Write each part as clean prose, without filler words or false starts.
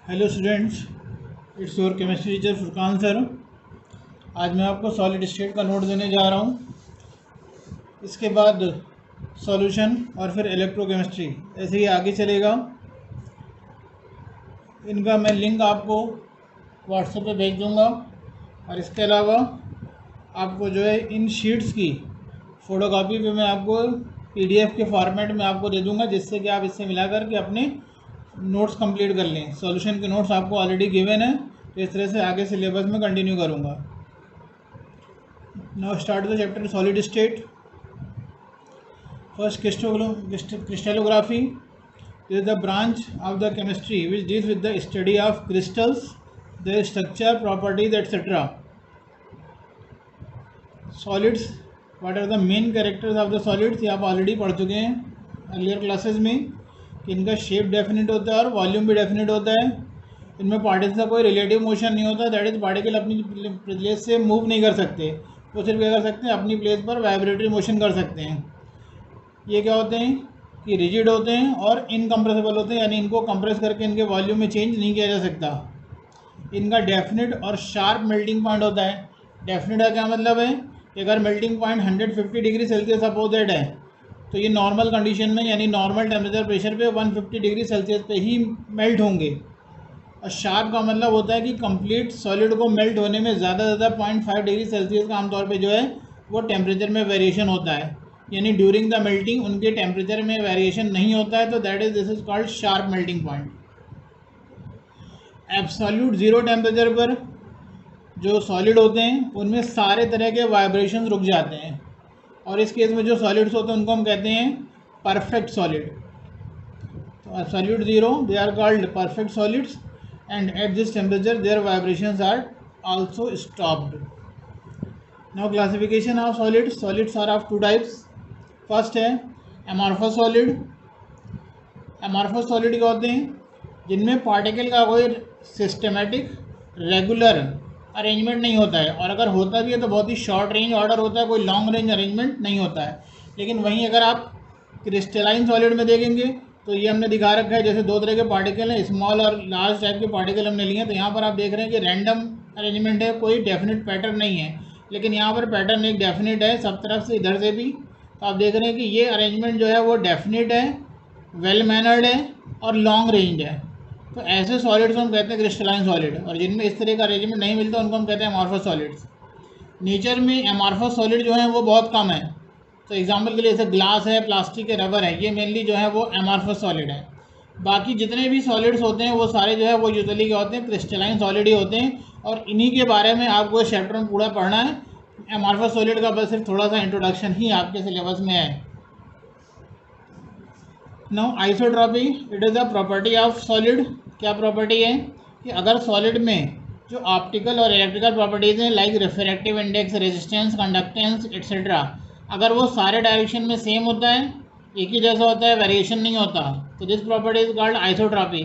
Hello students, it's your chemistry teacher Furqan sir. आज मैं आपको सॉलिड स्टेट का नोट देने जा रहा हूँ। इसके बाद सॉल्यूशन और फिर इलेक्ट्रोकेमिस्ट्री, ऐसे ही आगे चलेगा। इनका मैं लिंक आपको व्हाट्सएप पे भेज दूँगा और इसके अलावा आपको जो है इन शीट्स की फ़ोटोकॉपी पे मैं आपको PDF के फॉर्मेट में आपको दे दूँगा, जिससे कि आप इससे मिला करके अपने नोट्स कंप्लीट कर लें। सॉल्यूशन के नोट्स आपको ऑलरेडी गिवन है, तो इस तरह से आगे सिलेबस में कंटिन्यू करूँगा। Now start the chapter solid state. First crystallography is the branch of the chemistry which deals with the study of crystals, their structure, properties, etc. Solids, what are the main characters of the solids? ये आप already पढ़ चुके हैं earlier classes में कि इनका shape definite होता है और वॉल्यूम भी डेफिनेट होता है। इनमें पार्टिकल का कोई रिलेटिव मोशन नहीं होता, दैट इज पार्टिकल अपनी प्लेस से मूव नहीं कर सकते, वो सिर्फ क्या कर सकते हैं, अपनी प्लेस पर वाइब्रेटरी मोशन कर सकते हैं। ये क्या होते हैं कि रिजिड होते हैं और इनकम्प्रेसिबल होते हैं, यानी इनको कंप्रेस करके इनके वॉल्यूम में चेंज नहीं किया जा सकता। इनका डेफिनेट और शार्प मेल्टिंग पॉइंट होता है। डेफिनेट का क्या मतलब है कि अगर melting point 150 degree Celsius opposite है तो ये नॉर्मल कंडीशन में, यानी नॉर्मल टेम्परेचर प्रेशर पे 150 डिग्री सेल्सियस पे ही मेल्ट होंगे। और शार्प का मतलब होता है कि कंप्लीट सॉलिड को मेल्ट होने में ज़्यादा से ज़्यादा 0.5 डिग्री सेल्सियस का आमतौर पे जो है वो टेम्परेचर में वेरिएशन होता है, यानी ड्यूरिंग द मेल्टिंग उनके टेम्परेचर में वेरिएशन नहीं होता है, तो this is called sharp melting point. Absolute zero temperature पर जो सॉलिड होते हैं उनमें सारे तरह के वाइब्रेशन रुक जाते हैं, और इस केस में जो सॉलिड्स होते हैं उनको हम कहते हैं परफेक्ट सॉलिड। तो absolute zero they are called perfect solids, and at this temperature their vibrations are also stopped. Now classification of solids. Solids are of two types. First है amorphous solid. amorphous solid क्या होते हैं, जिनमें particle का कोई systematic regular arrangement नहीं होता है, और अगर होता भी है तो बहुत ही शॉर्ट रेंज ऑर्डर होता है, कोई लॉन्ग रेंज अरेंजमेंट नहीं होता है। लेकिन वहीं अगर आप क्रिस्टलाइन सॉलिड में देखेंगे तो ये हमने दिखा रखा है, जैसे दो तरह के पार्टिकल हैं, स्मॉल और लार्ज टाइप के पार्टिकल हमने लिए हैं। तो यहाँ पर आप देख रहे हैं कि रैंडम अरेंजमेंट है, कोई डेफिनेट पैटर्न नहीं है, लेकिन यहाँ पर पैटर्न एक डेफिनेट है सब तरफ से, इधर से भी। तो आप देख रहे हैं कि ये अरेंजमेंट जो है वो डेफिनेट है, वेल मैनर्ड है और लॉन्ग रेंज है। तो ऐसे सॉलिड्स को हम कहते हैं क्रिस्टलाइन सॉलिड, और जिनमें इस तरह का अरेंजमेंट नहीं मिलता उनको हम कहते हैं अमॉर्फस सॉलिड्स। नेचर में अमॉर्फस सॉलिड जो है वो बहुत कम है। तो एग्जांपल के लिए जैसे ग्लास है, प्लास्टिक है, रबर है, ये मेनली जो है वो अमॉर्फस सॉलिड है। बाकी जितने भी सॉलिड्स होते हैं वो सारे जो है वो यूजुअली क्या होते हैं, क्रिस्टलाइन सॉलिड ही होते हैं, और इन्हीं के बारे में आपको इस चैप्टर में पूरा पढ़ना है। अमॉर्फस सॉलिड का बस सिर्फ थोड़ा सा इंट्रोडक्शन ही आपके सिलेबस में है। Now isotropy, it is a property of solid. क्या प्रॉपर्टी है कि अगर सॉलिड में जो ऑप्टिकल और इलेक्ट्रिकल प्रॉपर्टीज़ हैं, like refractive index, resistance, conductance etcetera, अगर वो सारे डायरेक्शन में सेम होता है, एक ही जैसा होता है, वेरिएशन नहीं होता, तो this property is called isotropy.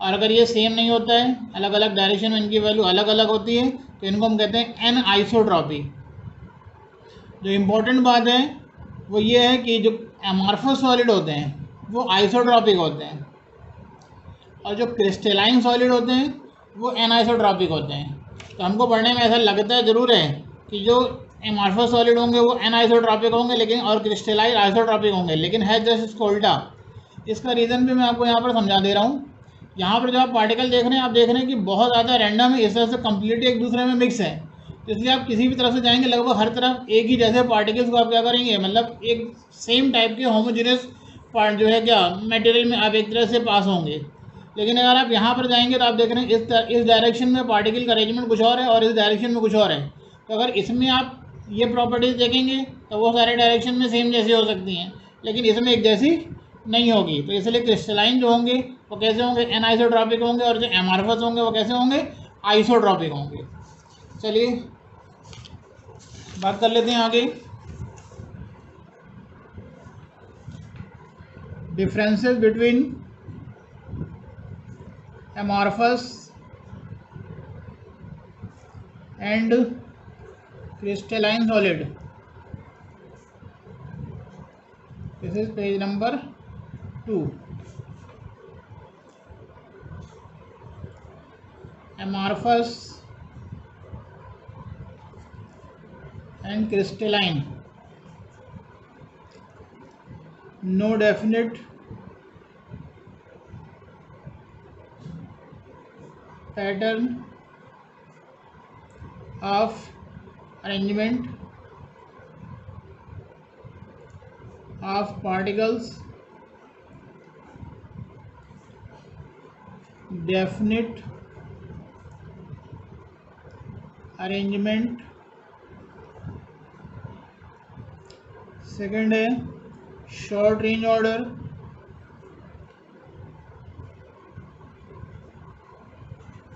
और अगर ये सेम नहीं होता है, अलग अलग डायरेक्शन में इनकी वैल्यू अलग अलग होती है, तो इनको हम कहते हैं एन आइसोट्रॉपी। जो इम्पोर्टेंट बात है वो ये है कि जो अमॉर्फस सॉलिड होते हैं वो आइसोट्रॉपिक होते हैं, और जो क्रिस्टलाइन सॉलिड होते हैं वो एनाइसोट्रॉपिक होते हैं। तो हमको पढ़ने में ऐसा लगता है ज़रूर है कि जो अमॉर्फस सॉलिड होंगे वो एनाइसोट्रॉपिक होंगे, लेकिन और क्रिस्टलाइन आइसोट्रॉपिक होंगे, लेकिन है जस्ट इसको उल्टा। इसका रीज़न भी मैं आपको यहाँ पर समझा दे रहा हूँ। यहाँ पर जो आप पार्टिकल देख रहे हैं, आप देख रहे हैं कि बहुत ज़्यादा रैंडम है, इस तरह से कम्प्लीटली एक दूसरे में मिक्स है। तो इसलिए आप किसी भी तरफ से जाएंगे, लगभग हर तरफ एक ही जैसे पार्टिकल्स को आप क्या करेंगे, मतलब एक सेम टाइप के होमोजेनियस पार्ट जो है क्या मटेरियल में आप एक तरह से पास होंगे। लेकिन अगर आप यहाँ पर जाएंगे तो आप देख रहे हैं इस डायरेक्शन में पार्टिकल का अरेंजमेंट कुछ और है और इस डायरेक्शन में कुछ और है। तो अगर इसमें आप ये प्रॉपर्टीज़ देखेंगे तो वो सारे डायरेक्शन में सेम जैसी हो सकती हैं, लेकिन इसमें एक जैसी नहीं होगी। तो इसलिए क्रिस्टलाइन जो होंगे वो कैसे होंगे, एनाइसोट्रॉपिक होंगे, और जो अमॉर्फस होंगे वो कैसे होंगे, आइसोट्रॉपिक होंगे। चलिए बात कर लेते हैं आगे। Differences between amorphous and crystalline solid. This is page number 2. amorphous and crystalline, no definite pattern of arrangement of particles, definite arrangement. Second है short range order,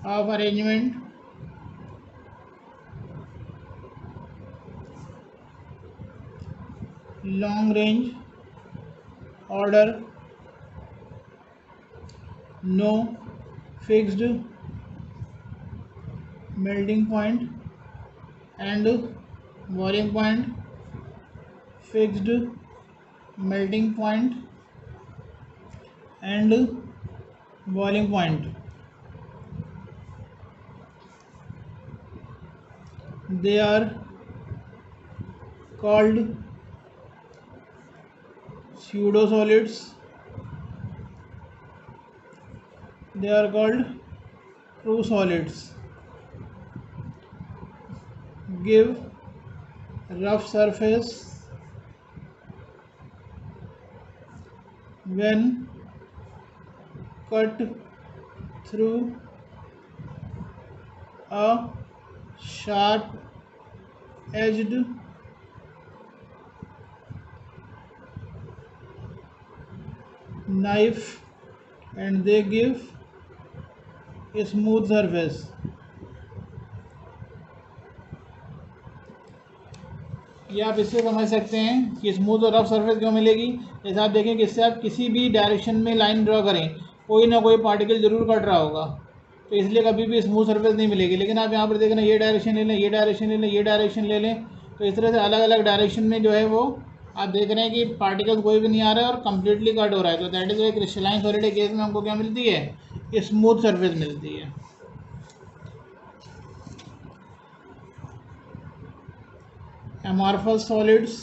of arrangement, long range order, no fixed melting point and boiling point, fixed melting point and boiling point. They are called pseudo solids. They are called true solids. Give rough surface when cut through a sharp edged knife and they give a smooth surface. ये आप इससे समझ सकते हैं कि smooth और rough surface क्यों मिलेगी। जैसे आप देखें कि इससे आप किसी भी डायरेक्शन में लाइन ड्रॉ करें, कोई ना कोई पार्टिकल जरूर कट रहा होगा, तो इसलिए कभी भी स्मूथ सरफेस नहीं मिलेगी। लेकिन आप यहाँ पर देखें ना, ये डायरेक्शन ले लें, ये डायरेक्शन ले लें, ये डायरेक्शन ले लें, तो इस तरह से अलग अलग डायरेक्शन में जो है वो आप देख रहे हैं कि पार्टिकल कोई भी नहीं आ रहा है और कम्प्लीटली कट हो रहा है। तो that is why crystalline solid के केस में हमको क्या मिलती है, स्मूथ सरफेस मिलती है। Amorphous solids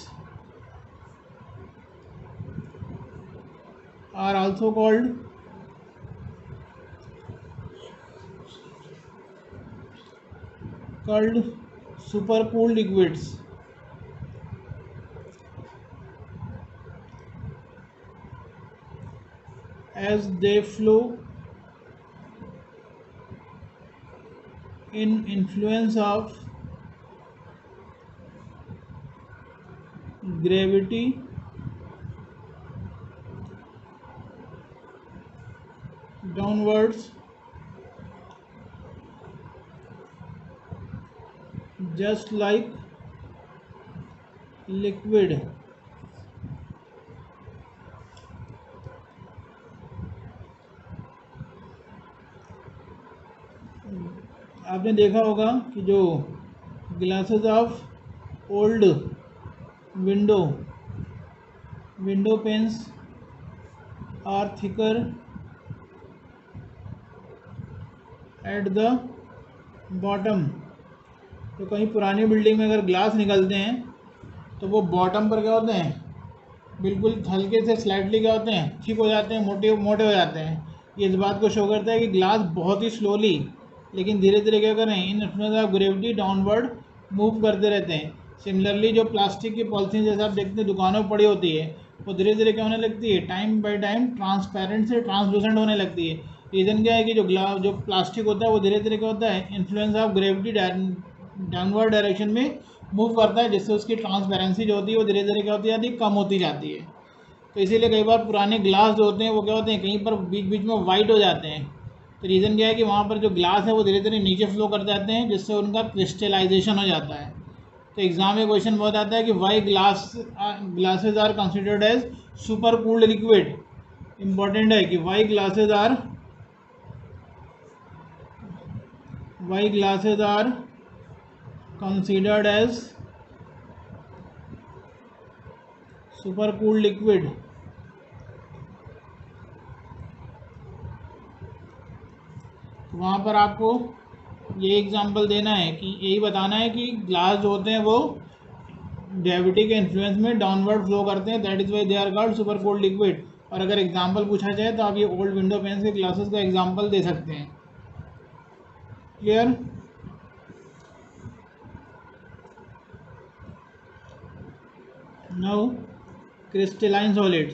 are also called supercooled liquids. As they flow in influence of gravity downwards, just like liquid. आपने देखा होगा कि जो glasses of old window panes are thicker at the bottom. तो कहीं पुरानी बिल्डिंग में अगर ग्लास निकलते हैं तो वो बॉटम पर क्या होते हैं, बिल्कुल हल्के से स्लाइटली क्या होते हैं, थिक हो जाते हैं, मोटे हो जाते हैं। ये इस बात को शो करता है कि ग्लास बहुत ही स्लोली लेकिन धीरे धीरे क्या कर रहे हैं, in influence of gravity downward move करते रहते हैं। सिमिलरली जो प्लास्टिक की पॉलिथीन जैसे आप देखते हैं दुकानों पर पड़ी होती है, वो धीरे धीरे क्या होने लगती है, टाइम बाय टाइम ट्रांसपेरेंट से ट्रांसलूसेंट होने लगती है। रीज़न क्या है कि जो प्लास्टिक होता है वो धीरे धीरे क्या होता है, influence of gravity downward direction में मूव करता है, जिससे उसकी ट्रांसपेरेंसी जो होती है वो धीरे धीरे क्या होती जाती है, कम होती जाती है। तो इसीलिए कई बार पुराने ग्लास जो होते हैं वो क्या होते हैं, कहीं पर बीच बीच में वाइट हो जाते हैं। तो रीज़न क्या है कि वहाँ पर जो ग्लास है वो धीरे धीरे नीचे फ्लो कर जाते हैं, जिससे उनका क्रिस्टलाइजेशन हो जाता है। तो एग्जाम में क्वेश्चन बहुत आता है कि why glasses are considered as super cooled liquid. Important है कि why glasses are considered as super cooled liquid. वहाँ पर आपको ये एग्जांपल देना है कि यही बताना है कि ग्लास जो होते हैं वो ग्रेविटी के इन्फ्लुएंस में डाउनवर्ड फ्लो करते हैं, that is why they are called super cold liquid. और अगर एग्जांपल पूछा जाए तो आप ये ओल्ड विंडो पेन्स के ग्लासेस का एग्जांपल दे सकते हैं। Clear? Now crystalline solids.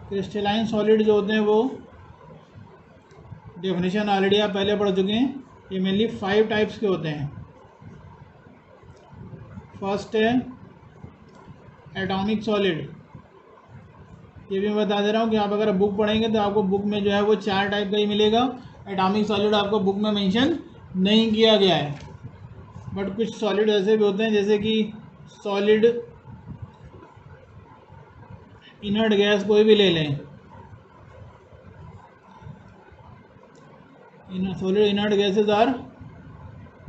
Crystalline solid जो होते हैं वो डेफिनेशन ऑलरेडी आप पहले पढ़ चुके हैं। ये मेनली 5 टाइप्स के होते हैं। फर्स्ट है एटॉमिक सॉलिड। ये भी मैं बता दे रहा हूँ कि आप अगर बुक पढ़ेंगे तो आपको बुक में जो है वो 4 टाइप का ही मिलेगा। एटॉमिक सॉलिड आपको बुक में मेंशन नहीं किया गया है, बट कुछ सॉलिड ऐसे भी होते हैं जैसे कि सॉलिड इनर्ट गैस कोई भी ले लें, solid inert gases are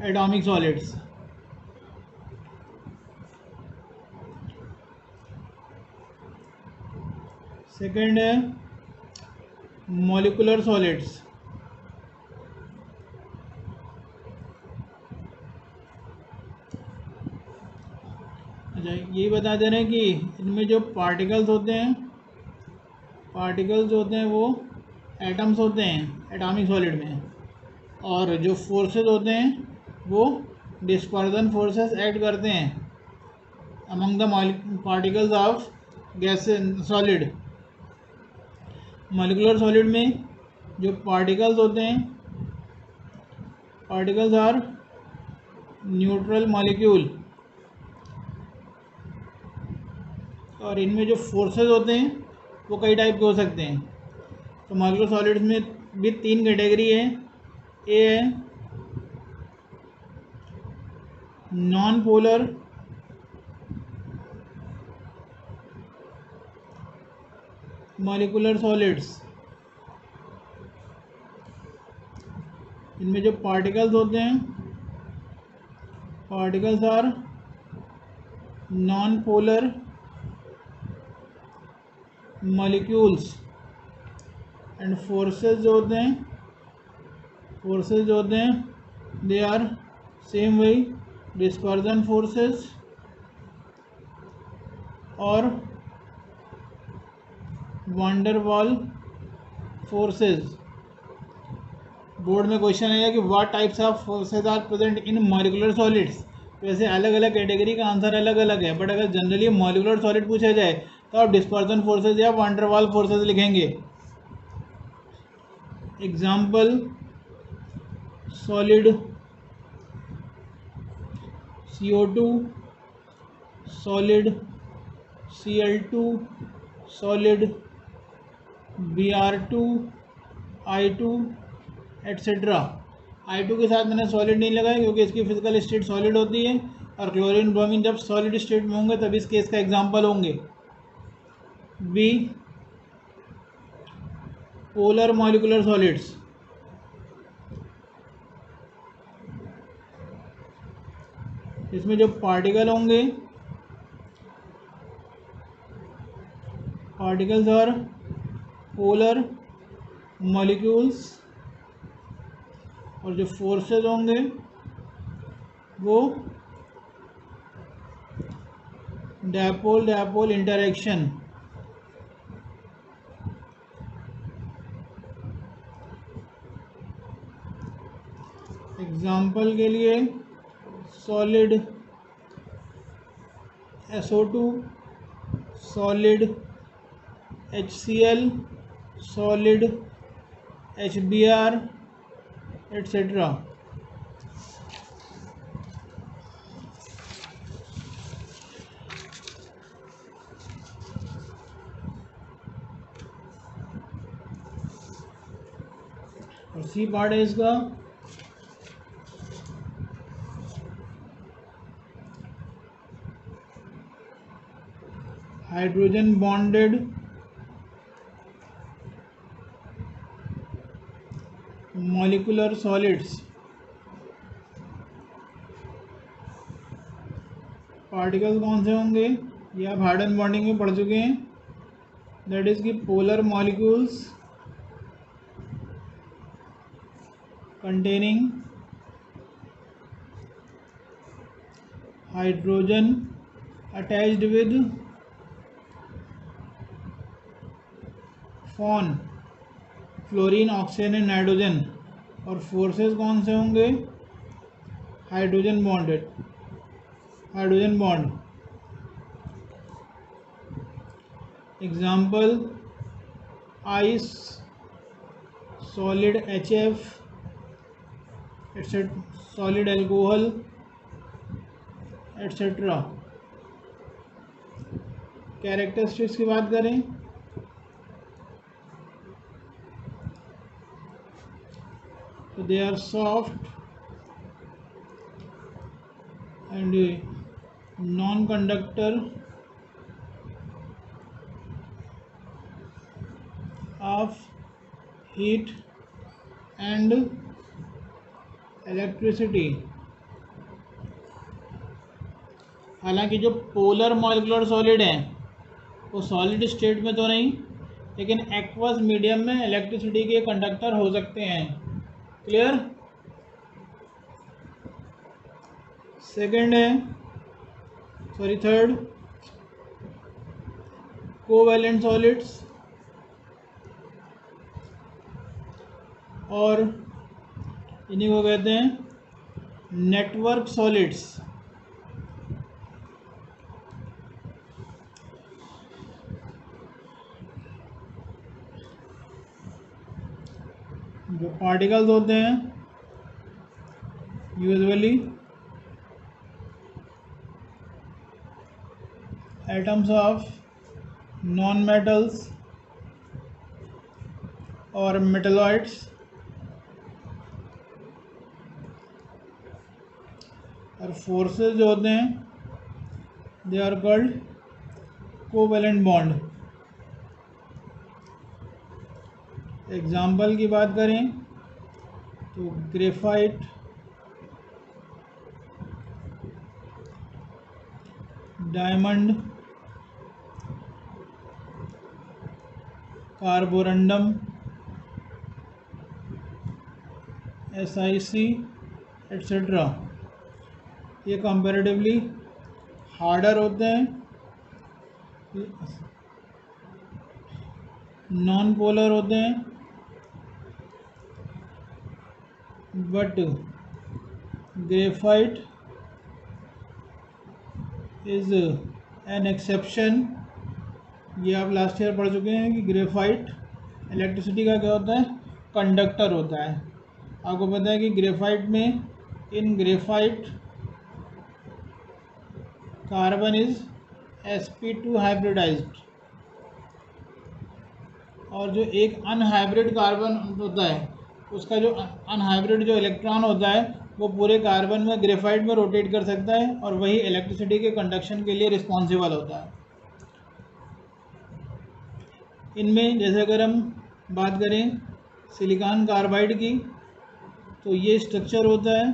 atomic solids. Second है मॉलिकुलर सॉलिड्स। अच्छा, ये बता दे रहे हैं कि इनमें जो पार्टिकल्स होते हैं वो एटम्स होते हैं एटॉमिक सॉलिड में, और जो फोर्सेस होते हैं वो डिस्पर्जन फोर्सेस ऐड करते हैं among the particles of gas solid. Molecular solid में जो पार्टिकल्स होते हैं, पार्टिकल्स आर न्यूट्रल मॉलिक्यूल, और इनमें जो फोर्सेस होते हैं वो कई टाइप के हो सकते हैं। तो मॉलिकुलर सॉलिड्स में भी 3 कैटेगरी है। ए है नॉन पोलर मॉलिकुलर सॉलिड्स। इनमें जो पार्टिकल्स होते हैं, particles are non polar molecules, and forces जो होते हैं दे आर सेम वही डिस्पर्जन फोर्सेस और वांडर वाल फोर्सेस। बोर्ड में क्वेश्चन आएगा कि what types of forces are present in molecular solids. वैसे अलग अलग कैटेगरी का आंसर अलग अलग है, बट अगर जनरली मॉलिकुलर सॉलिड पूछा जाए तो आप डिस्पर्जन फोर्सेस या वांडर वाल फोर्सेस लिखेंगे। Example solid CO2, solid Cl2, solid Br2, I2 etcetera. I2 के साथ मैंने सॉलिड नहीं लगाया क्योंकि इसकी फिजिकल स्टेट सॉलिड होती है, और क्लोरीन ब्रोमीन जब सॉलिड स्टेट में होंगे तब इस केस का एग्जाम्पल होंगे। B polar molecular solids. इसमें जो पार्टिकल होंगे, पार्टिकल्स और पोलर मॉलिक्यूल्स, और जो फोर्सेस होंगे वो डायपोल डायपोल इंटरेक्शन। एग्जाम्पल के लिए solid SO2, solid HCl, solid HBr etcetera. और सी पार्ट है इसका hydrogen bonded molecular solids. Particles कौन से होंगे ये आप हार्डन बॉन्डिंग में पढ़ चुके हैं, दैट इज की polar molecules containing hydrogen attached with FON fluorine oxygen and nitrogen, और फोर्सेस कौन से होंगे? Hydrogen bond. Example ice, solid HF, etcetera, solid alcohol etcetera. Characteristics की बात करें तो they are soft and non conductor of heat and electricity. हालांकि जो पोलर मॉलिक्यूलर सॉलिड है वो सॉलिड स्टेट में तो नहीं, लेकिन एक्वस मीडियम में इलेक्ट्रिसिटी के कंडक्टर हो सकते हैं। क्लियर? थर्ड, कोवैलेंट सॉलिड्स, और इन्हीं को कहते हैं नेटवर्क सॉलिड्स। जो पार्टिकल्स होते हैं usually atoms of non metals और मेटलॉइड्स, और फोर्सेस जो होते हैं they are called covalent bond. Example की बात करें तो graphite, diamond, carborundum, SiC etcetera. ये कंपैरेटिवली हार्डर होते हैं, नॉन पोलर होते हैं, but graphite is an exception. ये आप लास्ट ईयर पढ़ चुके हैं कि ग्रेफाइट इलेक्ट्रिसिटी का क्या होता है? कंडक्टर होता है। आपको पता है कि ग्रेफाइट में, in graphite carbon is sp2 hybridised, और जो एक अनहाइब्रिड कार्बन होता है उसका जो अनहाइब्रिड जो इलेक्ट्रॉन होता है वो पूरे कार्बन में ग्रेफाइट में रोटेट कर सकता है, और वही इलेक्ट्रिसिटी के कंडक्शन के लिए रिस्पॉन्सिबल होता है। इनमें जैसे अगर हम बात करें सिलिकॉन कार्बाइड की तो ये स्ट्रक्चर होता है,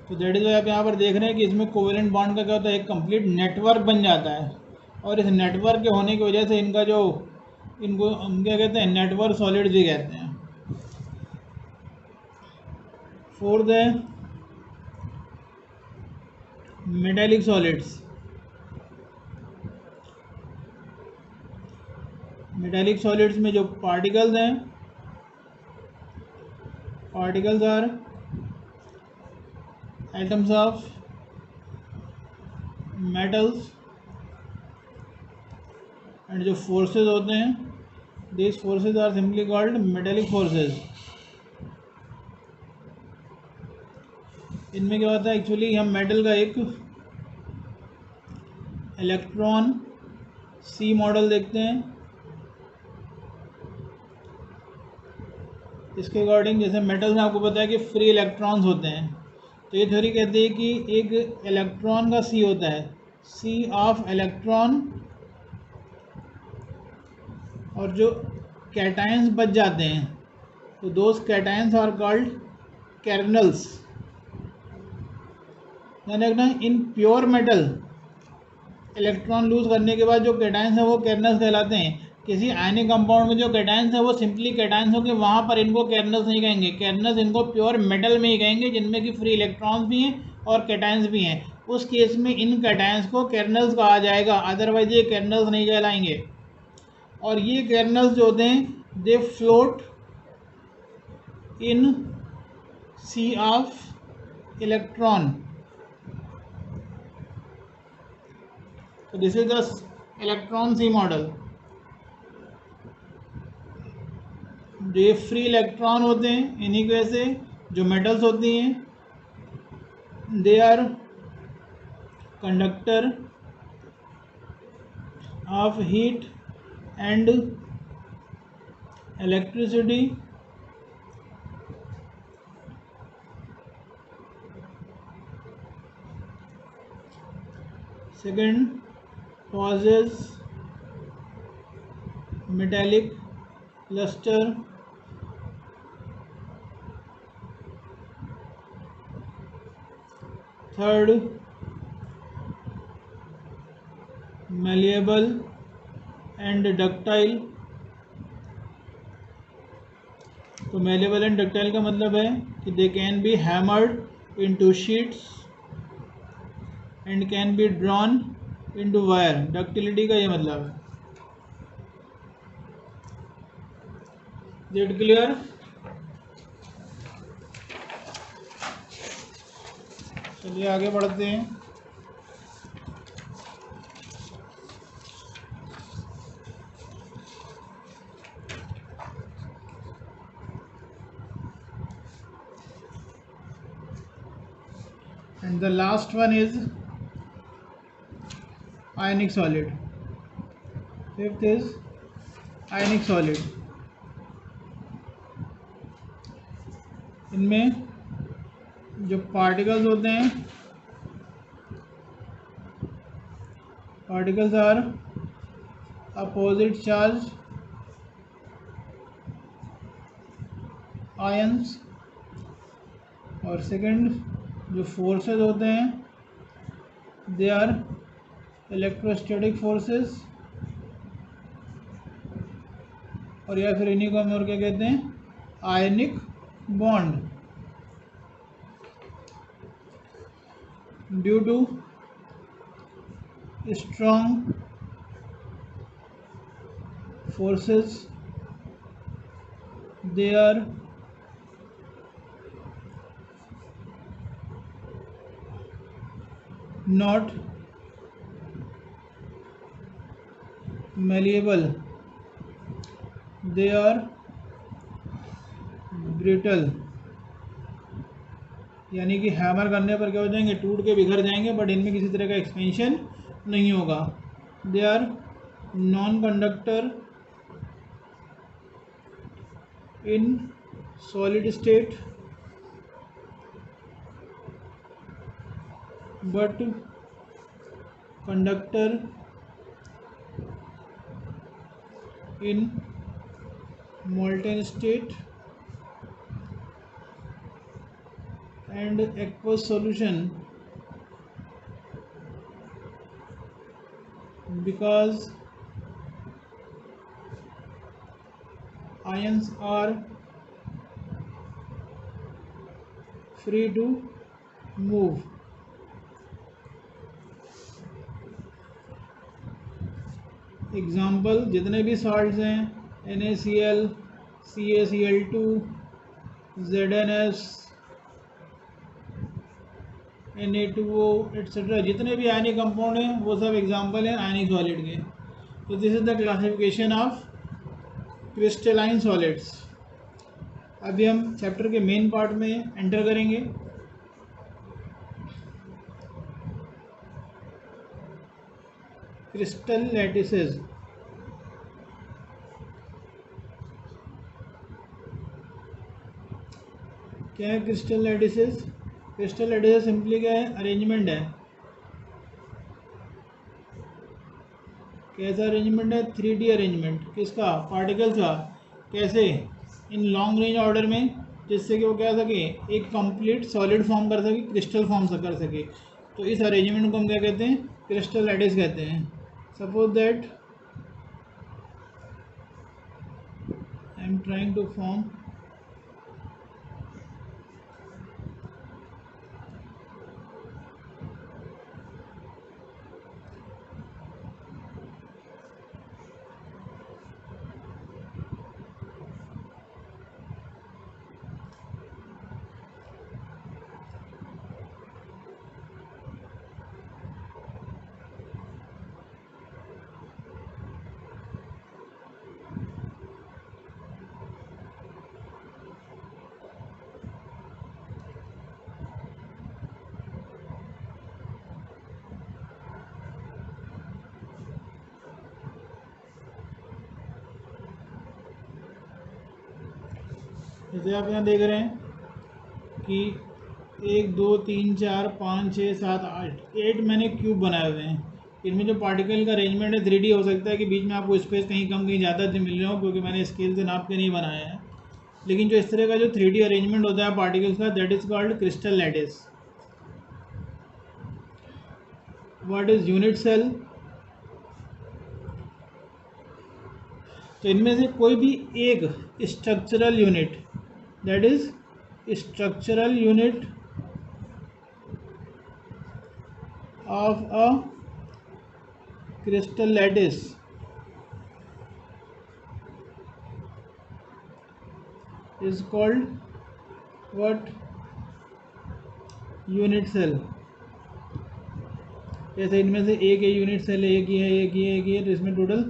तो दैट इज वाई आप यहाँ पर देख रहे हैं कि इसमें कोवेलेंट बॉन्ड का क्या होता है? एक कंप्लीट नेटवर्क बन जाता है, और इस नेटवर्क के होने की वजह से इनका जो, इनको हम क्या कहते हैं? नेटवर्क सॉलिड भी कहते हैं। फोर्थ है मेटालिक सॉलिड्स। मेटालिक सॉलिड्स में जो पार्टिकल्स हैं, particles are atoms of metals, and जो फोर्सेस होते हैं, this forces are simply called metallic forces. इनमें क्या होता है? एक्चुअली हम मेटल का एक इलेक्ट्रॉन C मॉडल देखते हैं। इसके अकॉर्डिंग जैसे मेटल में आपको पता है कि फ्री इलेक्ट्रॉन्स होते हैं, तो ये थ्योरी कहती है कि एक इलेक्ट्रॉन का C होता है, C ऑफ इलेक्ट्रॉन, और जो कैटायंस बच जाते हैं तो दोज कैटायंस आर कॉल्ड केर्नल्स। ध्यान रखना, in pure metal electron lose करने के बाद जो कैटायंस है वो कैर्नल्स कहलाते हैं। किसी आयनिक कंपाउंड में जो कैटायंस है वो सिंपली कैटायंस होंगे, वहाँ पर इनको कैर्नल्स नहीं कहेंगे। कैर्नल्स इनको प्योर मेटल में ही कहेंगे जिनमें कि फ्री इलेक्ट्रॉन्स भी हैं और कैटायंस भी हैं। उस केस में इन कैटायंस को कैर्नल्स कहा जाएगा, अदरवाइज ये कैर्नल्स नहीं कहलाएंगे। और ये कैर्नल्स जो होते हैं they float in sea of electron. So this is the electron C model। जो ये फ्री इलेक्ट्रॉन होते हैं इन्हीं की वजह से जो मेटल्स होती हैं they are conductor of heat and electricity second causes metallic luster, third malleable and ductile। तो malleable and ductile का मतलब है कि they can be hammered into sheets and can be drawn into wire। Ductility का ये मतलब है। Is it clear? चलिए आगे बढ़ते हैं। And the last one is ionic solid। Fifth is ionic solid। इनमें जो पार्टिकल्स होते हैं, particles are opposite charge ions. और सेकंड जो फोर्सेस होते हैं दे आर इलेक्ट्रोस्टैटिक फोर्सेस। और या फिर इन्हीं को हम और क्या कहते हैं, ionic bond. Due to strong forces they are not malleable, they are brittle। यानी कि हैमर करने पर क्या हो जाएंगे, टूट के बिखर जाएंगे, बट इनमें किसी तरह का एक्सपेंशन नहीं होगा। They are non conductor in solid state but conductor in molten state and aqueous solution because ions are free to move। Example जितने भी साल्ट्स हैं NaCl, CaCl2, ZnS, Na2O etcetera, जितने भी आयनिक कंपाउंड हैं वो सब एग्जाम्पल हैं आयनिक solid के। तो this is the classification of crystalline solids. अभी हम चैप्टर के मेन पार्ट में एंटर करेंगे। Crystal lattices. क्या है crystal lattices? Crystal lattices simply क्या है, अरेंजमेंट है। कैसा अरेंजमेंट है? 3D arrangement. किसका? पार्टिकल्स का। कैसे? इन लॉन्ग रेंज ऑर्डर में, जिससे कि वो क्या सके, एक कंप्लीट सॉलिड फॉर्म कर सके, क्रिस्टल फॉर्म कर सके। तो इस अरेंजमेंट को हम क्या कहते हैं, क्रिस्टल लैटिस कहते हैं। Suppose that I am trying to form जैसे आप यहाँ देख रहे हैं कि 1 2 3 4 5 6 7 8 मैंने क्यूब बनाए हुए हैं। इनमें जो पार्टिकल का अरेंजमेंट है 3D हो सकता है कि बीच में आपको स्पेस कहीं कम कहीं ज़्यादा मिल रहा हो, क्योंकि मैंने स्केल से नाप के नहीं बनाया है। लेकिन जो इस तरह का जो 3D अरेंजमेंट होता है पार्टिकल्स का, that is called crystal lattice. What is unit cell? तो इनमें से कोई भी एक structural unit, that is structural unit of a crystal lattice is called what? Unit cell. जैसे इनमें से एक ही यूनिट सेल है, एक ही है, एक ही है, एक ही है, तो इसमें टोटल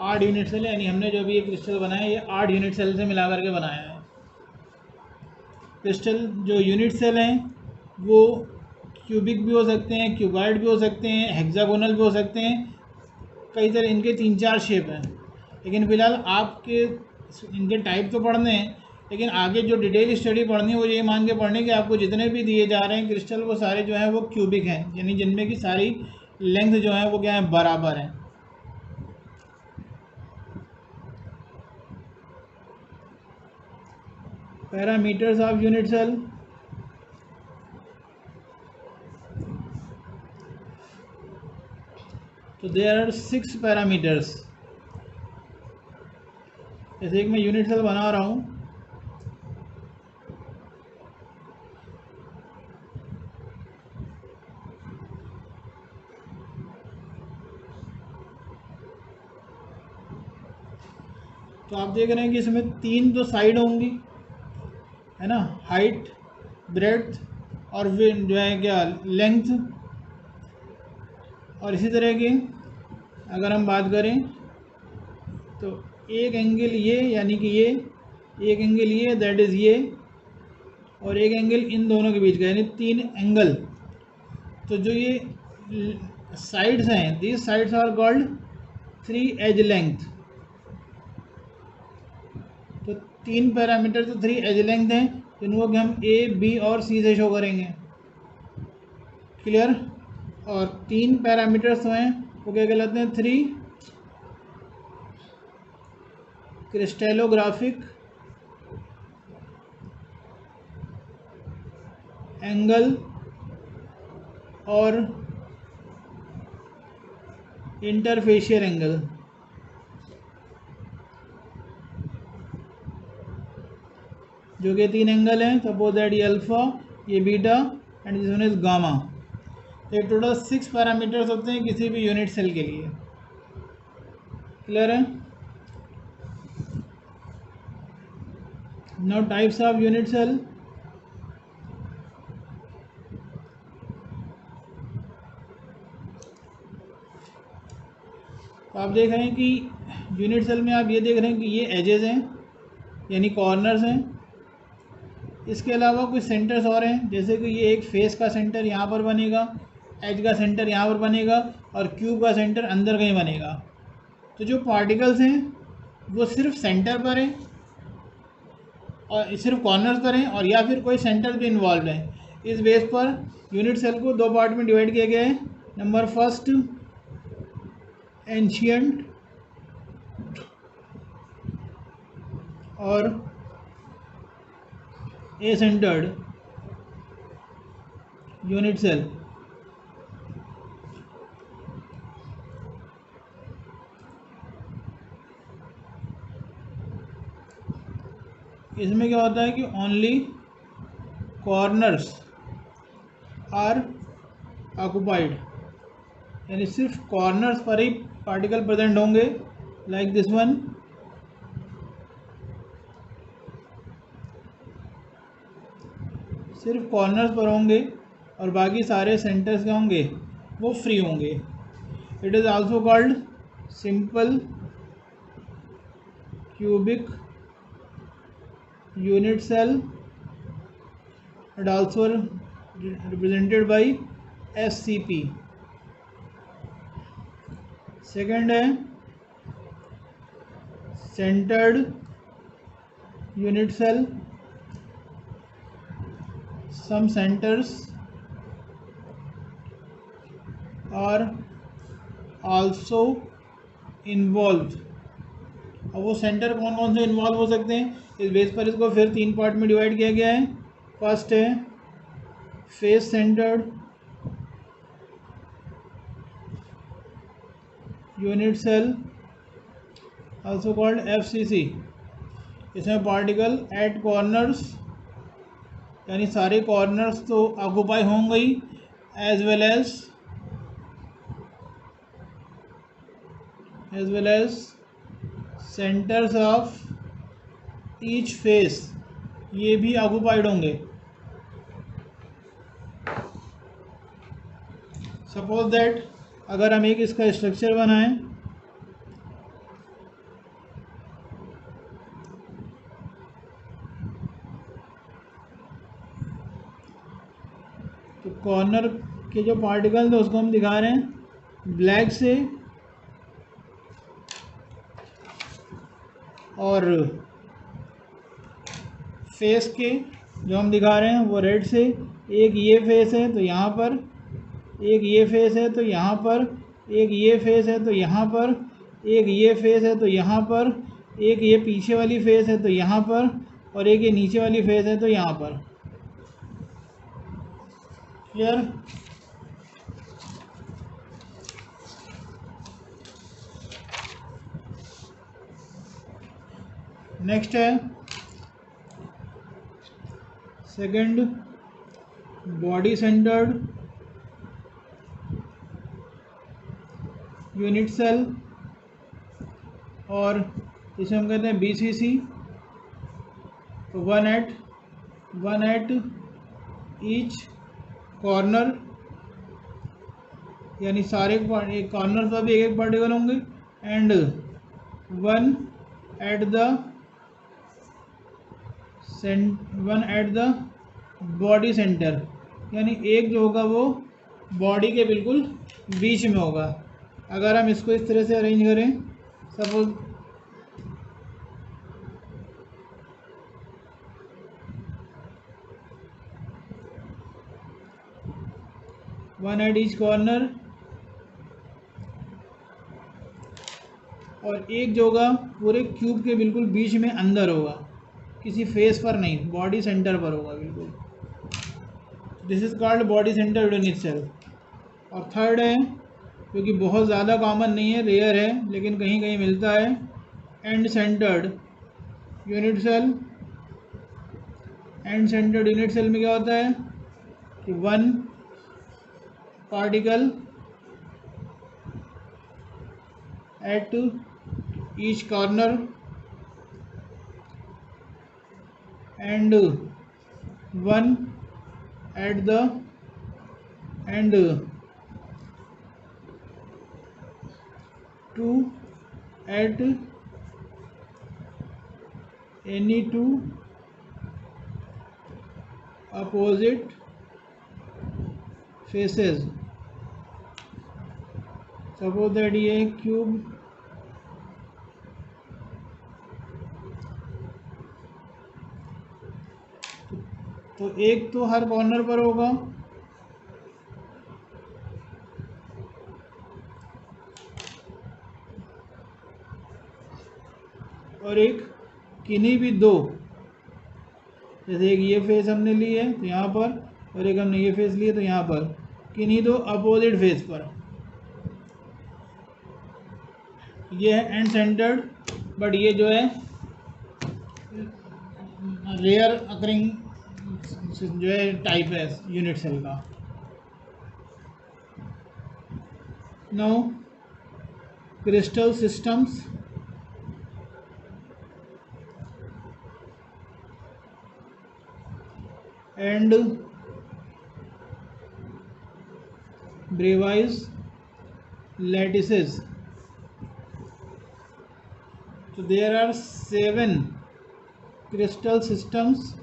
8 यूनिट सेल है। यानी हमने जो भी ये क्रिस्टल बनाया है ये 8 यूनिट सेल से मिला करके बनाया है। क्रिस्टल जो यूनिट सेल हैं वो क्यूबिक भी हो सकते हैं, क्यूबॉइड भी हो सकते हैं, हेक्सागोनल भी हो सकते हैं, कई तरह इनके 3-4 शेप हैं। लेकिन फ़िलहाल आपके इनके टाइप तो पढ़ने हैं, लेकिन आगे जो डिटेल स्टडी पढ़नी है वो ये मान के पढ़ने कि आपको जितने भी दिए जा रहे हैं क्रिस्टल वो सारे जो हैं वो क्यूबिक हैं, यानी जिनमें की सारी लेंथ जो है वो क्या है, बराबर है। Parameters of unit cell. तो देयर आर 6 पैरामीटर्स। जैसे एक मैं यूनिट सेल बना रहा हूँ, तो आप देख रहे हैं कि इसमें 3 तो साइड होंगी, है ना, हाइट, ब्रेड्थ और जो है क्या लेंथ। और इसी तरह की अगर हम बात करें तो एक एंगल ये, यानी कि ये एक एंगल ये, दैट इज़ ये, और एक एंगल इन दोनों के बीच का, यानी 3 एंगल। तो जो ये साइड्स हैं, these sides are called 3 edge length. तो 3 पैरामीटर तो 3 एज लेंथ हैं, जिनको कि हम ए, बी और सी से शो करेंगे। क्लियर? और 3 पैरामीटर्स हैं वो क्या कहलाते हैं? 3 क्रिस्टलोग्राफिक एंगल और इंटरफेशियल एंगल। जो कि 3 एंगल हैं, सपोज दैट ये अल्फा, ये beta and this one is gamma. ये टोटल 6 पैरामीटर्स होते हैं किसी भी यूनिट सेल के लिए। क्लियर है? Now types of unit cell. तो आप देख रहे हैं कि यूनिट सेल में आप ये देख रहे हैं कि ये एजेस हैं, यानी कॉर्नर्स हैं। इसके अलावा कुछ सेंटर्स और हैं, जैसे कि ये एक फेस का सेंटर यहाँ पर बनेगा, एज का सेंटर यहाँ पर बनेगा और क्यूब का सेंटर अंदर कहीं बनेगा। तो जो पार्टिकल्स हैं वो सिर्फ सेंटर पर हैं और सिर्फ कॉर्नर्स पर हैं, और या फिर कोई सेंटर भी इन्वॉल्व है। इस बेस पर यूनिट सेल को 2 पार्ट में डिवाइड किया गया है। नंबर फर्स्ट, एंशिएंट और ए सेंटर्ड यूनिट सेल। इसमें क्या होता है कि ओनली कॉर्नर्स आर ऑक्युपाइड, यानी सिर्फ कॉर्नर्स पर ही पार्टिकल प्रेजेंट होंगे, लाइक दिस वन। सिर्फ कॉर्नर्स पर होंगे और बाकी सारे सेंटर्स क्या होंगे, वो फ्री होंगे। It is also called simple cubic unit cell and also represented by SCP। Second है centred unit cell. Some centres are also involve. अब वो सेंटर कौन कौन से इन्वॉल्व हो सकते हैं, इस बेस पर इसको फिर 3 पार्ट में डिवाइड किया गया है। फर्स्ट है face centred unit cell, also called FCC। इसमें पार्टिकल एट कॉर्नर्स, यानी सारे कॉर्नर्स तो ऑक्युपाई होंगे ही, as well as centres of each face, ये भी ऑक्युपाइड होंगे। सपोज दैट अगर हम एक इसका स्ट्रक्चर बनाएं, तो कॉर्नर के जो पार्टिकल थे उसको हम दिखा रहे हैं ब्लैक से, और फेस के जो हम दिखा रहे हैं वो रेड से। एक ये फेस है तो यहाँ पर, एक ये फेस है तो यहाँ पर, एक ये फेस है तो यहाँ पर, एक ये फेस है तो यहाँ पर, एक ये पीछे वाली फेस है तो यहाँ पर, और एक ये नीचे वाली फेस है तो यहाँ पर। क्लियर? नेक्स्ट है second body centred unit cell, और इसे हम कहते हैं BCC। तो वन एट ईच कॉर्नर, यानी सारे कॉर्नर पर भी एक पार्टिकल होंगे, and one at the body centre, यानी एक जो होगा वो बॉडी के बिल्कुल बीच में होगा। अगर हम इसको इस तरह से अरेंज करें, suppose one eight each corner, और एक जो होगा पूरे क्यूब के बिल्कुल बीच में अंदर होगा, किसी फेस पर नहीं, बॉडी सेंटर पर होगा बिल्कुल। This is called body centre unit cell. और थर्ड है जो कि बहुत ज़्यादा कॉमन नहीं है, रेयर है, लेकिन कहीं कहीं मिलता है, end centred unit cell. End centred unit cell में क्या होता है कि one particle at each corner and one at the and two at any two opposite faces। suppose that ये क्यूब तो एक तो हर कॉर्नर पर होगा, और एक किन्हीं भी दो, जैसे एक ये फेस हमने ली है तो यहाँ पर, और एक हमने ये फेस लिए तो यहाँ पर, किन्हीं दो अपोजिट फेस पर। ये है एंड सेंटर्ड, बट ये जो है रेयर अकरिंग जो है टाइप है यूनिट सेल का। Now crystal systems and Bravais lattices. So there are 7 crystal systems,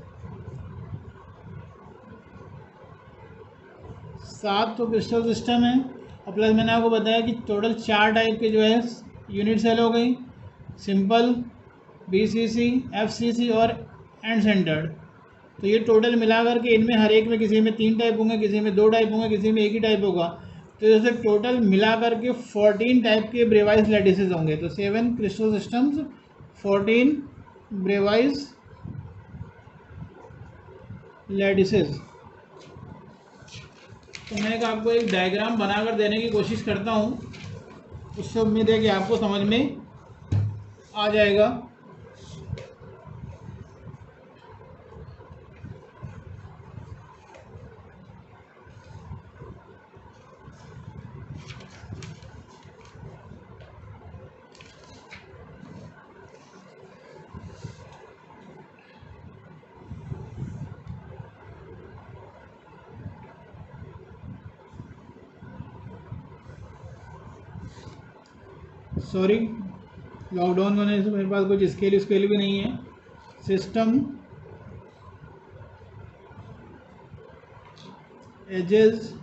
7 तो क्रिस्टल सिस्टम है और प्लस मैंने आपको बताया कि टोटल 4 टाइप के जो है यूनिट सेल हो गई, सिंपल, बीसीसी, एफसीसी और एंड सेंटर्ड। तो ये टोटल मिला करके इनमें हर एक में किसी में 3 टाइप होंगे, किसी में 2 टाइप होंगे, किसी में एक ही टाइप होगा। तो जैसे टोटल मिला करके 14 टाइप के ब्रेवाइज लैटिसेस होंगे। तो 7 क्रिस्टल सिस्टम्स, 14 ब्रेवाइज लैटिसेस। तो मैं आपको एक डायग्राम बनाकर देने की कोशिश करता हूँ, उससे उम्मीद है कि आपको समझ में आ जाएगा। सॉरी, लॉकडाउन होने से मेरे पास कुछ स्केल भी नहीं है। System axes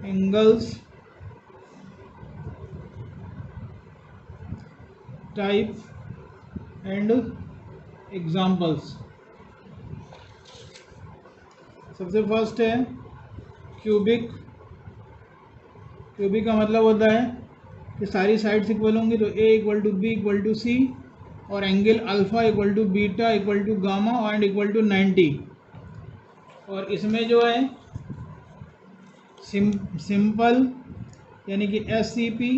angles type and examples. सबसे फर्स्ट है क्यूबिक। क्यूबिक का मतलब होता है कि सारी साइड्स इक्वल होंगी, तो A equal to B equal to C और angle alpha equal to beta equal to gamma and equal to 90। और इसमें जो है सिंपल यानी कि एससीपी,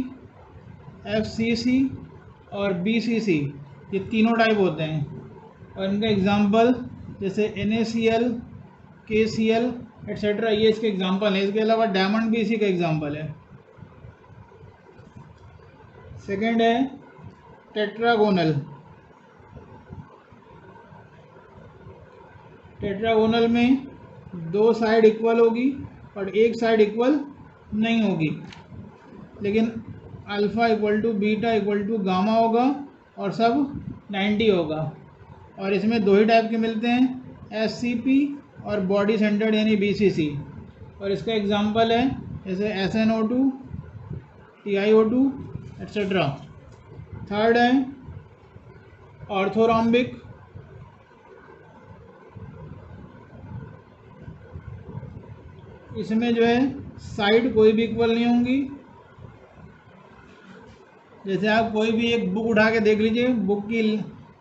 एफसीसी और बीसीसी, ये तीनों टाइप होते हैं। और इनका एग्जांपल जैसे NaCl, KCl एट्सेट्रा, ये इसके एग्जांपल है। इसके अलावा डायमंड भी इसी का एग्जांपल है। सेकंड है टेट्रागोनल। टेट्रागोनल में 2 साइड इक्वल होगी और एक साइड इक्वल नहीं होगी, लेकिन alpha equal to beta equal to gamma होगा और सब 90 होगा। और इसमें 2 ही टाइप के मिलते हैं, SCP और बॉडी सेंटर्ड यानी BCC। और इसका एग्जांपल है जैसे SnO2, TiO2 एट्सेट्रा। थर्ड है ऑर्थोरॉम्बिक। इसमें जो है साइड कोई भी इक्वल नहीं होंगी। जैसे आप कोई भी एक बुक उठा के देख लीजिए, बुक की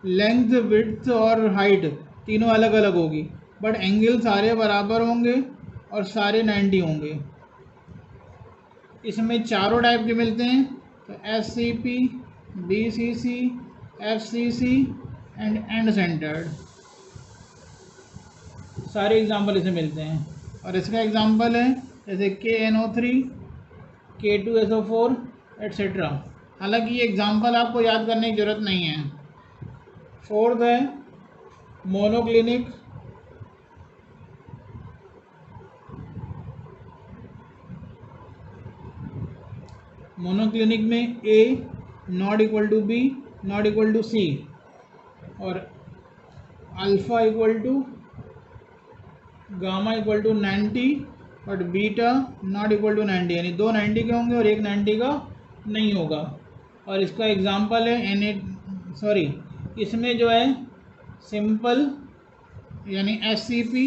लेंथ, विड्थ और हाइट तीनों अलग अलग होगी, बट एंगल सारे बराबर होंगे और सारे 90 होंगे। इसमें चारों टाइप के मिलते हैं, तो SCP, BCC, FCC and centred, सारे एग्जांपल इसे मिलते हैं। और इसका एग्जांपल है जैसे KNO3, K2SO4 एट्सेट्रा। हालांकि ये एग्जांपल आपको याद करने की ज़रूरत नहीं है। फोर्थ है मोनोक्लिनिक। मोनोक्लिनिक में A not equal to B not equal to C और alpha equal to gamma equal to 90 but beta not equal to 90, यानी 2 90 के होंगे और एक 90 का नहीं होगा। और इसका एग्जांपल है इसमें जो है सिंपल यानी SCP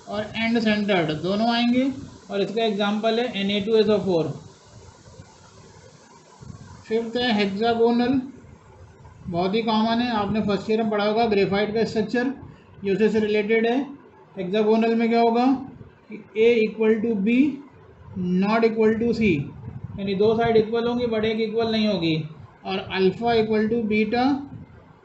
और एंड सेंटर्ड दोनों आएंगे। और इसका एग्जांपल है Na2SO4। फिफ्थ है हेक्सागोनल, बहुत ही कॉमन है, आपने फर्स्ट ईयर में पढ़ा होगा ग्रेफाइट का स्ट्रक्चर, ये उसे से रिलेटेड है। हेक्सागोनल में क्या होगा कि A equal to B not equal to C, यानी 2 साइड इक्वल होंगी बट एक इक्वल नहीं होगी। और alpha equal to beta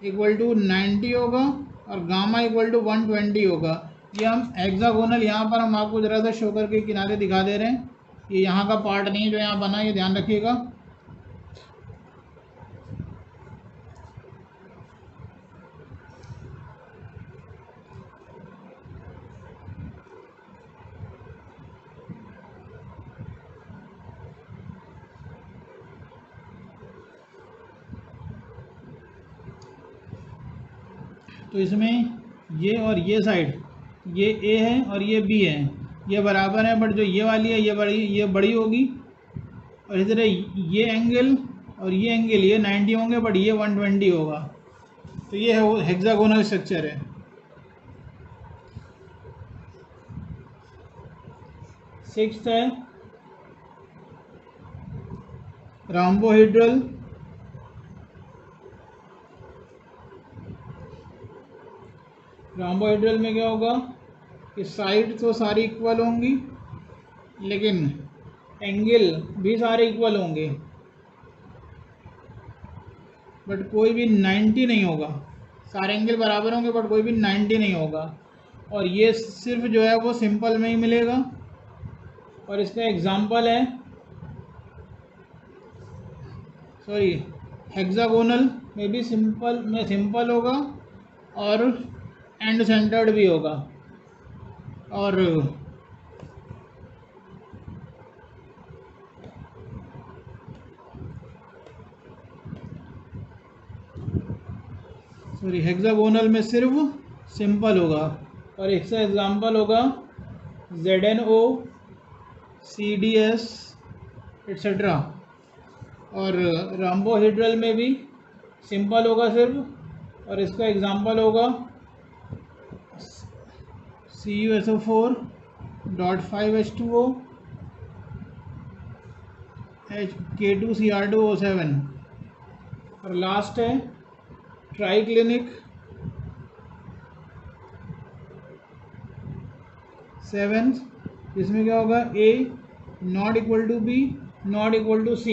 equal to 90 होगा और गामा इक्वल टू 120 होगा। ये हम हेक्सागोनल यहाँ पर हम आपको ज़रा सा शो करके किनारे दिखा दे रहे हैं। ये यहाँ का पार्ट नहीं है जो यहाँ बना, ये ध्यान रखिएगा। तो इसमें ये और ये साइड, ये ए है और ये बी है, ये बराबर है, बट जो ये वाली है ये बड़ी होगी। और इस तरह ये एंगल और ये एंगल ये 90 होंगे, बट ये 120 होगा। तो ये है वो हेक्सागोनल स्ट्रक्चर है। सिक्स्थ है राम्बोहेड्रल। राम्बोहेड्रल में क्या होगा कि साइड तो सारी इक्वल होंगी, लेकिन एंगल भी सारे इक्वल होंगे, बट कोई भी 90 नहीं होगा। सारे एंगल बराबर होंगे बट कोई भी 90 नहीं होगा। और ये सिर्फ जो है वो सिंपल में ही मिलेगा। और इसका एग्जांपल है, सॉरी, हेक्सागोनल में भी सिंपल होगा और एंड सेंटर्ड भी होगा। और सॉरी, हेक्सागोनल में सिर्फ सिंपल होगा। और इसका एग्जांपल होगा ZNO, CDS एट्सेट्रा। और राम्बोहेड्रल में भी सिंपल होगा सिर्फ, और इसका एग्जांपल होगा CuSO4.5H2O, K2Cr2O7। और लास्ट है ट्राइक्लिनिक 7, जिसमें क्या होगा A not equal to B not equal to C,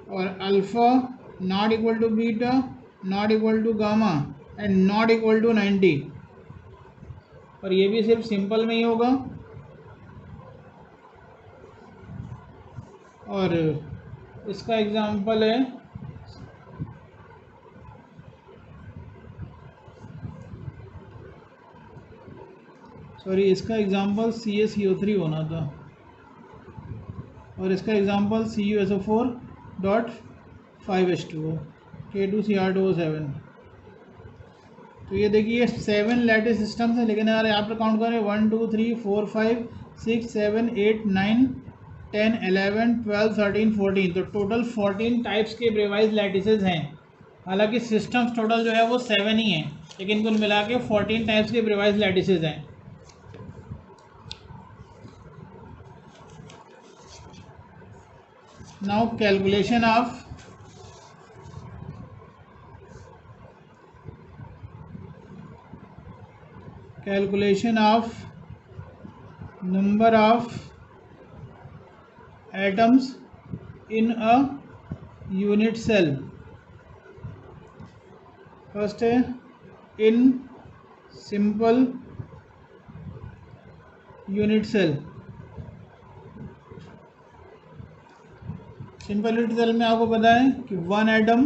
और alpha not equal to beta not equal to gamma and not equal to 90। और ये भी सिर्फ सिंपल में ही होगा। और इसका एग्जांपल है इसका एग्जांपल CaCO3 होना था, और इसका एग्जांपल CuSO4.5H2O, K2Cr2O7। तो ये देखिए 7 लैटिस सिस्टम्स हैं, लेकिन अगर यहाँ पर काउंट करें 1 2 3 4 5 6 7 8 9 10 11 12 13 14, तो टोटल 14 टाइप्स के ब्रेवाइज लैटिसेस हैं। हालांकि सिस्टम्स टोटल जो है वो 7 ही हैं, लेकिन कुल मिला के 14 टाइप्स के ब्रेवाइज लैटिसेस हैं। Now calculation of number of atoms in a unit cell. First है in simple unit cell। Simple unit cell में आपको पता है कि 1 एटम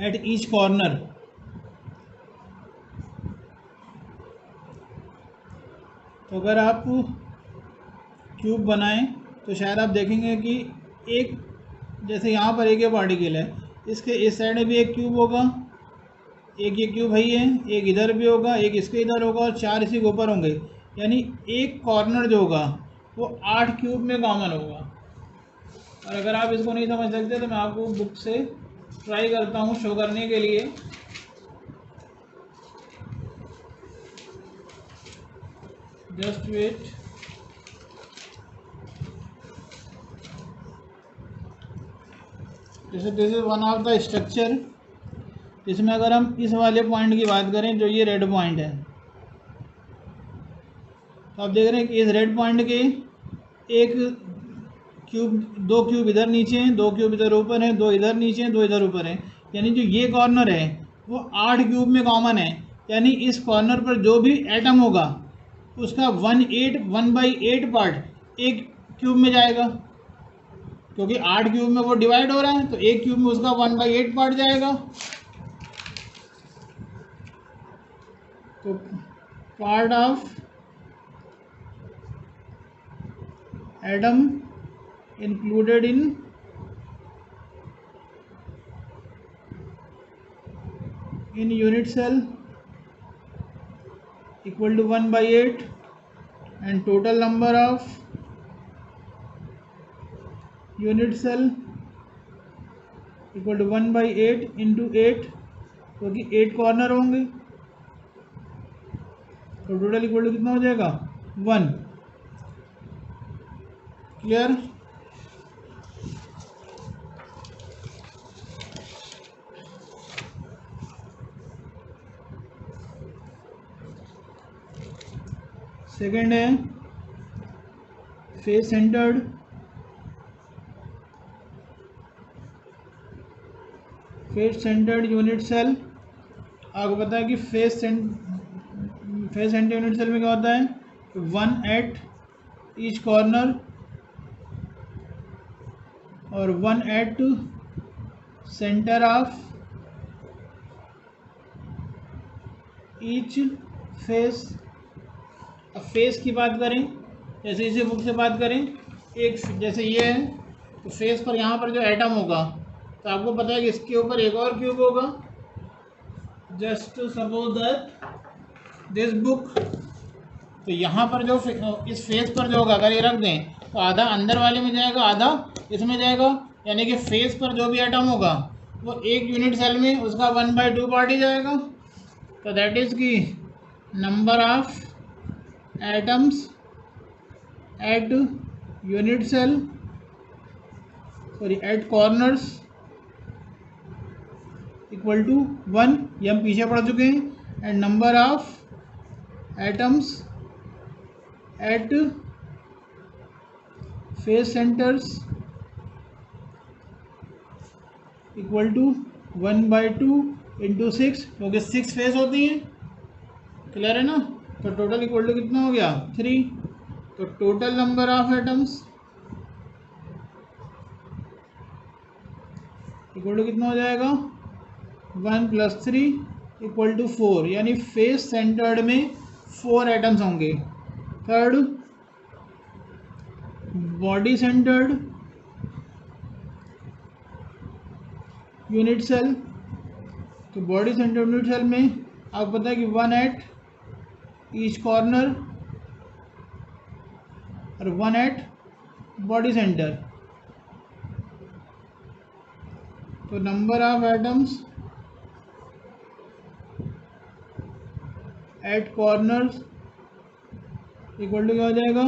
एट ईच कॉर्नर। तो अगर आप क्यूब बनाएं तो शायद आप देखेंगे कि एक, जैसे यहाँ पर एक ये पार्टिकल है, इसके इस साइड में भी एक क्यूब होगा, एक ये क्यूब है, एक इधर भी होगा, एक इसके इधर होगा, और 4 इसी के ऊपर होंगे। यानी एक कॉर्नर जो होगा वो 8 क्यूब में कॉमन होगा। और अगर आप इसको नहीं समझ सकते तो मैं आपको बुक से ट्राई करता हूँ शो करने के लिए। Just wait. जैसे this is one of the structure, इसमें अगर हम इस वाले पॉइंट की बात करें जो ये रेड पॉइंट है, तो आप देख रहे हैं कि इस रेड पॉइंट के एक क्यूब, 2 क्यूब इधर नीचे हैं, 2 क्यूब इधर ऊपर हैं, 2 इधर नीचे हैं, 2 इधर ऊपर हैं, यानी जो ये कॉर्नर है वो 8 क्यूब में कॉमन है, यानी इस कॉर्नर पर जो भी एटम होगा उसका 1/8 पार्ट एक क्यूब में जाएगा, क्योंकि 8 क्यूब में वो डिवाइड हो रहा है, तो एक क्यूब में उसका 1/8 पार्ट जाएगा। तो part of atom included in unit cell equal to 1/8 and total number of unit cell equal to 1/8 into 8, क्योंकि 8 कॉर्नर होंगे, तो टोटल इक्वल टू कितना हो जाएगा 1। क्लियर? सेकेंड है face centred. Face centred unit cell, आपको पता है कि फेस सेंटर्ड यूनिट सेल में क्या होता है, 1 एट ईच कॉर्नर और 1 at centre of each face. अब फेस की बात करें, जैसे इसी बुक से बात करें, एक जैसे ये है तो फेस पर यहाँ पर जो एटम होगा, तो आपको पता है कि इसके ऊपर एक और क्यूब होगा। Just suppose that this book, तो यहाँ पर जो इस फेस पर जो होगा अगर ये रख दें तो आधा अंदर वाले में जाएगा, आधा इसमें जाएगा, यानी कि फेस पर जो भी एटम होगा वो एक यूनिट सेल में उसका 1/2 पार्ट ही जाएगा। तो दैट इज़ की number of atoms at unit cell, sorry at corners equal to 1, ये हम पीछे पढ़ चुके हैं, and number of atoms at face centres equal to 1/2 into 6, क्योंकि 6 फेस होती हैं। क्लियर है ना? तो टोटल इक्वल टू कितना हो गया 3। तो total number of atoms equal to कितना हो जाएगा 1 + 3 इक्वल टू 4, यानी फेस सेंटर्ड में 4 एटम्स होंगे। Third body centred unit cell, तो बॉडी सेंटर्ड यूनिट सेल में आपको पता है कि 1 एट ईच कॉर्नर और 1 एट बॉडी सेंटर। तो number of atoms at corners equal to क्या हो जाएगा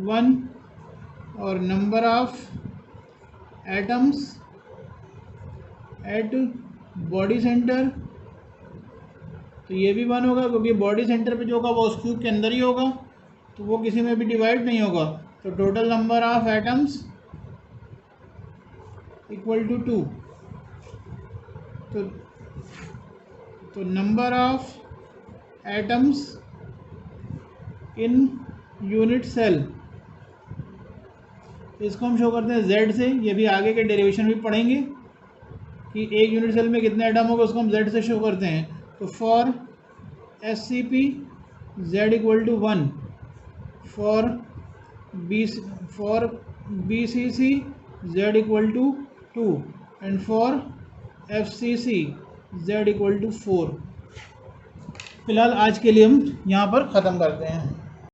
1 और number of atoms at body centre, तो ये भी 1 होगा, क्योंकि बॉडी सेंटर पे जो होगा वो उस क्यूब के अंदर ही होगा, तो वो किसी में भी डिवाइड नहीं होगा। तो total number of atoms equal to 2। तो number of atoms in unit cell, इसको हम शो करते हैं Z से। ये भी आगे के डेरिवेशन भी पढ़ेंगे कि एक यूनिट सेल में कितने एटम होगा, उसको हम Z से शो करते हैं। तो for SCP Z equal to 1, for BCC Z equal to 2 and for FCC Z equal to 4। फिलहाल आज के लिए हम यहाँ पर ख़त्म करते हैं।